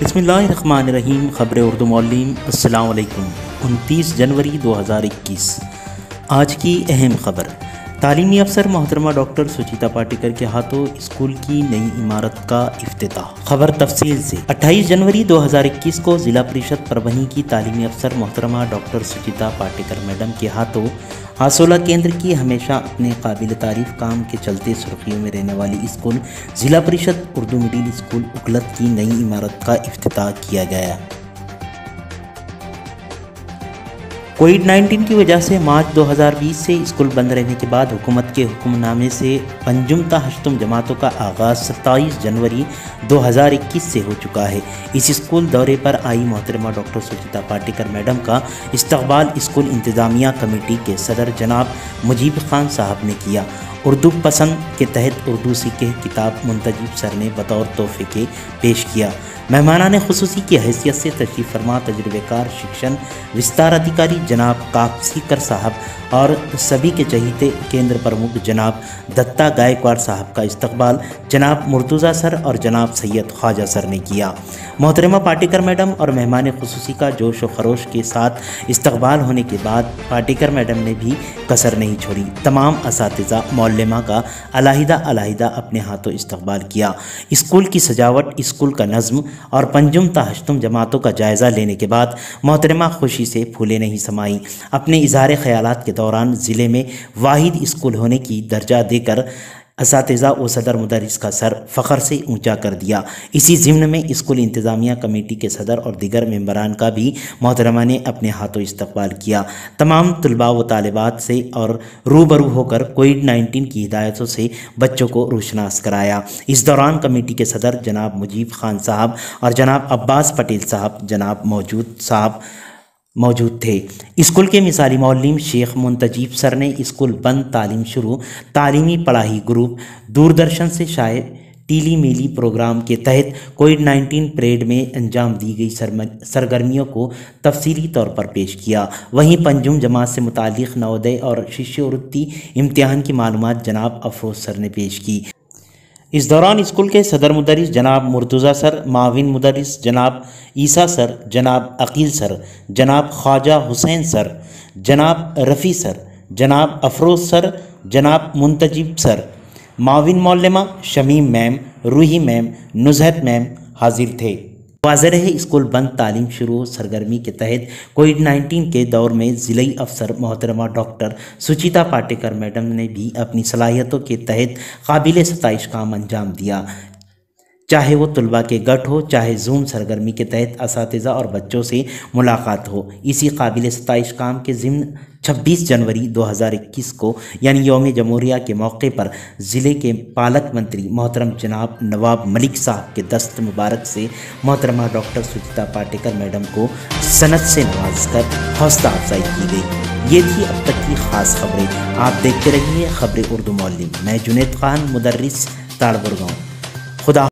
بسم اللہ الرحمن الرحیم۔ خبر اردو معلم۔ السلام علیکم۔ 29 جنوری 2021۔ آج کی اہم خبر، تعلیمی افسر محترمہ ڈاکٹر سچیتا پاٹیکر کے ہاتھوں اسکول کی نئی عمارت کا افتتاح۔ خبر تفصیل سے، 28 جنوری 2021 کو ضلع پریشد پربھنی کی تعلیمی افسر محترمہ ڈاکٹر سچیتا پاٹیکر میڈم کے ہاتھوں آسولہ کیندر کی ہمیشہ اپنے قابل تعریف کام کے چلتے سرخیوں میں رہنے والی اسکول ضلع پریشد اردو مڈل اسکول اکلت کی نئی عمارت کا افتتاح کیا گیا۔ کووڈ-19 کی وجہ سے مارچ 2020 سے اسکول بند رہنے کے بعد حکومت کے حکم نامے سے پنجم تا ہشتم جماعتوں کا آغاز 27 جنوری 2021 سے ہو چکا ہے۔ اس اسکول دورے پر آئی محترمہ ڈاکٹر سچیتا پاٹیکر میڈم کا استقبال اسکول انتظامیہ کمیٹی کے صدر جناب مجیب خان صاحب نے کیا۔ اردو پسند کے تحت اردو سیکھے کتاب منتجب سر نے بطور تحفے کے پیش کیا۔ مہمانان خصوصی کی حیثیت سے تشریف فرما تجربہ کار شکشن وستار ادھیکاری جناب کاپسیکر صاحب اور سبھی کے چہیتے کیندر پرمکھ جناب دتا گائیکواڑ صاحب کا استقبال جناب مرتضیٰ سر اور جناب سید خواجہ سر نے کیا۔ محترمہ پاٹیکر میڈم اور مہمان خصوصی کا جوش و خروش کے ساتھ استقبال ہونے کے بعد پاٹیکر میڈم نے بھی کسر نہیں چھوڑی۔ تمام اساتذہ معلمہ کا علیحدہ اپنے ہاتھوں استقبال کیا۔ اسکول کی سجاوٹ، اسکول کا نظم اور پنجم تا ہشتم جماعتوں کا جائزہ لینے کے بعد محترمہ خوشی سے پھولے نہیں سمائیں۔ اپنے اظہار خیالات کے دوران ضلع میں واحد اسکول ہونے کی درجہ دے کر اساتذہ و صدر مدرس کا سر فخر سے اونچا کر دیا۔ اسی ضمن میں اسکول انتظامیہ کمیٹی کے صدر اور دیگر ممبران کا بھی محترمہ نے اپنے ہاتھوں استقبال کیا۔ تمام طلباء و طالبات سے اور روبرو ہو کر کووڈ-19 کی ہدایتوں سے بچوں کو روشناس کرایا۔ اس دوران کمیٹی کے صدر جناب مجیب خان صاحب اور جناب عباس پٹیل صاحب موجود تھے۔ اسکول کے مثالی معلم شیخ منتجب سر نے اسکول بند تعلیم شروع تعلیمی پڑھائی گروپ دوردرشن سے شائع ٹیلی میلی پروگرام کے تحت کووڈ-19 پریڈ میں انجام دی گئی سرگرمیوں کو تفصیلی طور پر پیش کیا۔ وہیں پنجم جماعت سے متعلق نوودے اور ششیاورتی امتحان کی معلومات جناب افروز سر نے پیش کی۔ اس دوران اسکول کے صدر مدرس جناب مرتضیٰ سر، معاون مدرس جناب عیسیٰ سر، جناب عقیل سر، جناب خواجہ حسین سر، جناب رفیع سر، جناب افروز سر، جناب منتجب سر، معاون معلمہ شمیم میم، روحی میم، نزہت میم حاضر تھے۔ واضح رہے، اسکول بند تعلیم شروع سرگرمی کے تحت کووڈ-19 کے دور میں ضلعی افسر محترمہ ڈاکٹر سچیتا پاٹیکر میڈم نے بھی اپنی صلاحیتوں کے تحت قابل ستائش کام انجام دیا۔ چاہے وہ طلباء کے گٹ ہو، چاہے زوم سرگرمی کے تحت اساتذہ اور بچوں سے ملاقات ہو۔ اسی قابل ستائش کام کے ضمن 26 جنوری 2021 کو یعنی یوم جمہوریہ کے موقع پر ضلع کے پالک منتری محترم جناب نواب ملک صاحب کے دست مبارک سے محترمہ ڈاکٹر سچیتا پاٹیکر میڈم کو سند سے نواز کر حوصلہ افزائی کی گئی۔ یہ تھی اب تک کی خاص خبریں۔ آپ دیکھتے رہیے خبر اردو معلم۔ میں جنید خان، مدرس تاڑ گڑگاؤں۔